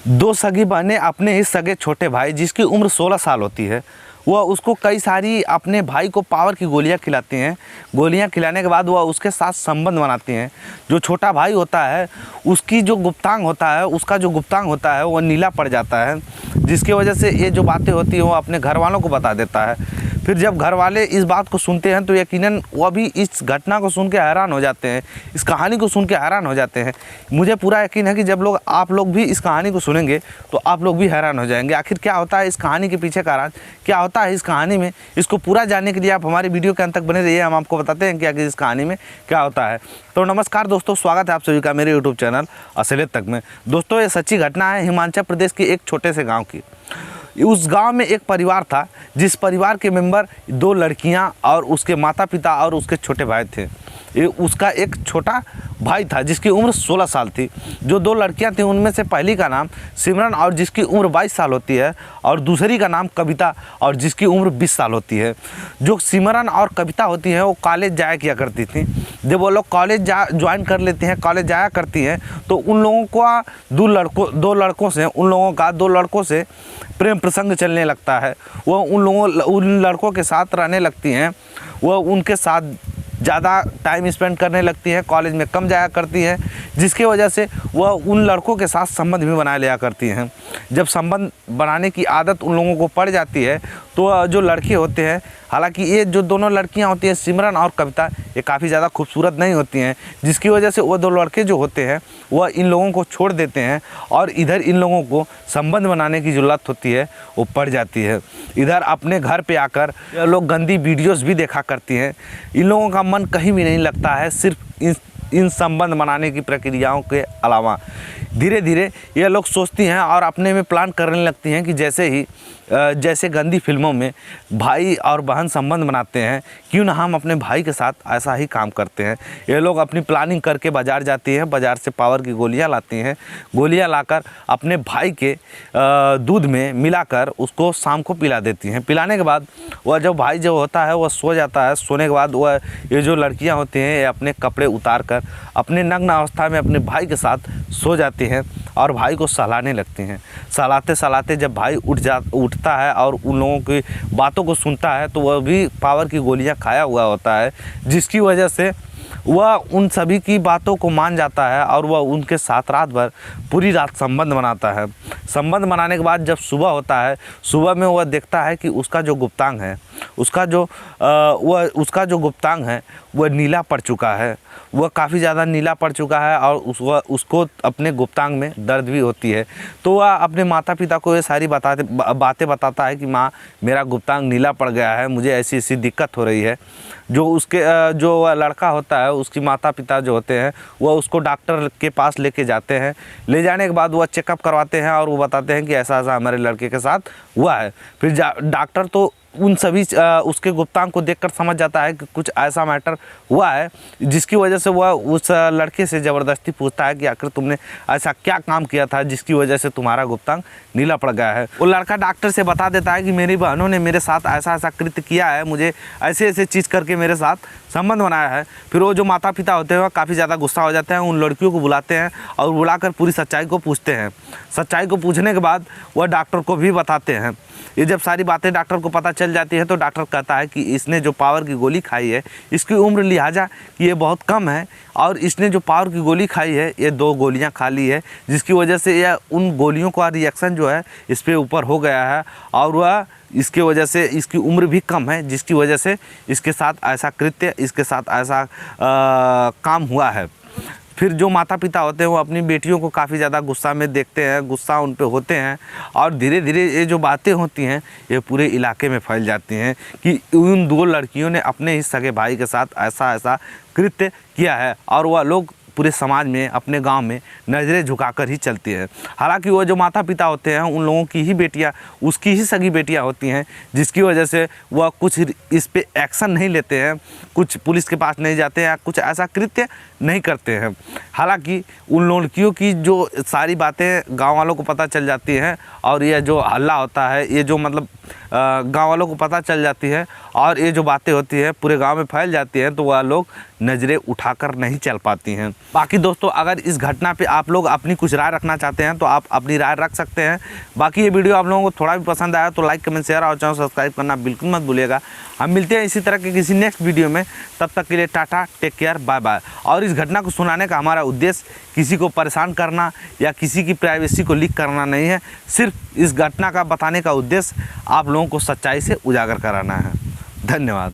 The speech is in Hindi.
दो सगी बहनें अपने ही सगे छोटे भाई जिसकी उम्र 16 साल होती है, वह उसको कई सारी अपने भाई को पावर की गोलियां खिलाती हैं। गोलियां खिलाने के बाद वह उसके साथ संबंध बनाती हैं। जो छोटा भाई होता है उसकी जो गुप्तांग होता है उसका जो गुप्तांग होता है वह नीला पड़ जाता है, जिसकी वजह से ये जो बातें होती हैं वो अपने घर वालों को बता देता है। फिर जब घर वाले इस बात को सुनते हैं तो यकीनन वह भी इस घटना को सुन के हैरान हो जाते हैं, इस कहानी को सुन के हैरान हो जाते हैं। मुझे पूरा यकीन है कि जब आप लोग भी इस कहानी को सुनेंगे तो आप लोग भी हैरान हो जाएंगे। आखिर क्या होता है इस कहानी के पीछे का राज, क्या होता है इस कहानी में, इसको पूरा जानने के लिए आप हमारी वीडियो के अंत तक बने रहिए। हम आपको बताते हैं कि आखिर इस कहानी में क्या होता है। तो नमस्कार दोस्तों, स्वागत है आप सभी का मेरे यूट्यूब चैनल असलियत तक में। दोस्तों, ये सच्ची घटना है हिमाचल प्रदेश के एक छोटे से गाँव की। उस गांव में एक परिवार था जिस परिवार के मेंबर दो लड़कियां और उसके माता पिता और उसके छोटे भाई थे। उसका एक छोटा भाई था जिसकी उम्र 16 साल थी। जो दो लड़कियां थीं उनमें से पहली का नाम सिमरन और जिसकी उम्र 22 साल होती है, और दूसरी का नाम कविता और जिसकी उम्र 20 साल होती है। जो सिमरन और कविता होती हैं वो कॉलेज जाया किया करती थी। जब वो लोग कॉलेज ज्वाइन कर लेती हैं, कॉलेज जाया करती हैं, तो उन लोगों का दो लड़कों से प्रेम प्रसंग चलने लगता है। वह उन लड़कों के साथ रहने लगती हैं, वह उनके साथ ज़्यादा टाइम स्पेंड करने लगती हैं, कॉलेज में कम जाया करती हैं, जिसकी वजह से वह उन लड़कों के साथ संबंध भी बना लिया करती हैं। जब संबंध बनाने की आदत उन लोगों को पड़ जाती है तो जो लड़के होते हैं, हालांकि ये जो दोनों लड़कियां होती हैं सिमरन और कविता, ये काफ़ी ज़्यादा खूबसूरत नहीं होती हैं, जिसकी वजह से वो दो लड़के जो होते हैं वह इन लोगों को छोड़ देते हैं और इधर इन लोगों को संबंध बनाने की जो लत होती है वो पड़ जाती है। इधर अपने घर पे आकर ये लोग गंदी वीडियोस भी देखा करती हैं। इन लोगों का मन कहीं भी नहीं लगता है, सिर्फ इन संबंध बनाने की प्रक्रियाओं के अलावा। धीरे धीरे ये लोग सोचती हैं और अपने में प्लान करने लगती हैं कि जैसे गंदी फिल्मों में भाई और बहन संबंध बनाते हैं, क्यों ना हम अपने भाई के साथ ऐसा ही काम करते हैं। ये लोग अपनी प्लानिंग करके बाज़ार जाती हैं, बाज़ार से पावर की गोलियां लाती हैं। गोलियां लाकर अपने भाई के दूध में मिलाकर उसको शाम को पिला देती हैं। पिलाने के बाद वह जो भाई जो होता है वह सो जाता है। सोने के बाद वह ये जो लड़कियाँ होती हैं ये अपने कपड़े उतार कर अपने नग्न अवस्था में अपने भाई के साथ सो जाती हैं और भाई को सहलाने लगती हैं। सहलाते सहलाते जब भाई उठता है और उन लोगों की बातों को सुनता है तो वह भी पावर की गोलियां खाया हुआ होता है, जिसकी वजह से वह उन सभी की बातों को मान जाता है और वह उनके साथ रात भर पूरी रात संबंध बनाता है। संबंध बनाने के बाद जब सुबह होता है, सुबह में वह देखता है कि उसका जो गुप्तांग है वह नीला पड़ चुका है। वह काफ़ी ज़्यादा नीला पड़ चुका है और उसको अपने गुप्तांग में दर्द भी होती है। तो वह अपने माता पिता को ये सारी बातें बताता है कि माँ, मेरा गुप्तांग नीला पड़ गया है, मुझे ऐसी ऐसी दिक्कत हो रही है। जो लड़का होता है उसकी माता पिता जो होते हैं वह उसको डॉक्टर के पास लेके जाते हैं। ले जाने के बाद वह चेकअप करवाते हैं और वो बताते हैं कि ऐसा ऐसा हमारे लड़के के साथ हुआ है। फिर डॉक्टर तो उन सभी उसके गुप्तांग को देखकर समझ जाता है कि कुछ ऐसा मैटर हुआ है, जिसकी वजह से वह उस लड़के से ज़बरदस्ती पूछता है कि आखिर तुमने ऐसा क्या काम किया था जिसकी वजह से तुम्हारा गुप्तांग नीला पड़ गया है। वो लड़का डॉक्टर से बता देता है कि मेरी बहनों ने मेरे साथ ऐसा ऐसा कृत्य किया है, मुझे ऐसे ऐसे चीज़ करके मेरे साथ संबंध बनाया है। फिर वो जो माता पिता होते हैं वह काफ़ी ज़्यादा गुस्सा हो जाते हैं, उन लड़कियों को बुलाते हैं और बुलाकर पूरी सच्चाई को पूछते हैं। सच्चाई को पूछने के बाद वह डॉक्टर को भी बताते हैं। ये जब सारी बातें डॉक्टर को पता चल जाती है तो डॉक्टर कहता है कि इसने जो पावर की गोली खाई है इसकी उम्र लिहाजा कि ये बहुत कम है, और इसने जो पावर की गोली खाई है ये 2 गोलियां खा ली है, जिसकी वजह से यह उन गोलियों का रिएक्शन जो है इस पे ऊपर हो गया है और वह इसके वजह से इसकी उम्र भी कम है, जिसकी वजह से इसके साथ ऐसा कृत्य, इसके साथ ऐसा काम हुआ है। फिर जो माता पिता होते हैं वो अपनी बेटियों को काफ़ी ज़्यादा गुस्सा में देखते हैं, गुस्सा उन पे होते हैं, और धीरे धीरे ये जो बातें होती हैं ये पूरे इलाके में फैल जाती हैं कि उन 2 लड़कियों ने अपने ही सगे भाई के साथ ऐसा ऐसा कृत्य किया है, और वह लोग पूरे समाज में, अपने गांव में नज़रें झुकाकर ही चलती है। हालांकि वो जो माता पिता होते हैं उन लोगों की ही बेटियां, उसकी ही सगी बेटियां होती हैं, जिसकी वजह से वह कुछ इस पे एक्शन नहीं लेते हैं, कुछ पुलिस के पास नहीं जाते हैं, कुछ ऐसा कृत्य नहीं करते हैं। हालांकि उन लड़कियों की जो सारी बातें गाँव वालों को पता चल जाती हैं और ये जो हल्ला होता है, ये जो मतलब गाँव वालों को पता चल जाती है और ये जो बातें होती हैं पूरे गांव में फैल जाती हैं, तो वह लोग नज़रें उठाकर नहीं चल पाती हैं। बाकी दोस्तों अगर इस घटना पे आप लोग अपनी कुछ राय रखना चाहते हैं तो आप अपनी राय रख सकते हैं। बाकी ये वीडियो आप लोगों को थोड़ा भी पसंद आया तो लाइक कमेंट शेयर और चैनल सब्सक्राइब करना बिल्कुल मत भूलिएगा। हम मिलते हैं इसी तरह के किसी नेक्स्ट वीडियो में, तब तक के लिए tata, take care, bye bye. और इस घटना को सुनाने का हमारा उद्देश्य किसी को परेशान करना या किसी की प्राइवेसी को लीक करना नहीं है, सिर्फ इस घटना का बताने का उद्देश्य आप लोगों को सच्चाई से उजागर कराना है। धन्यवाद।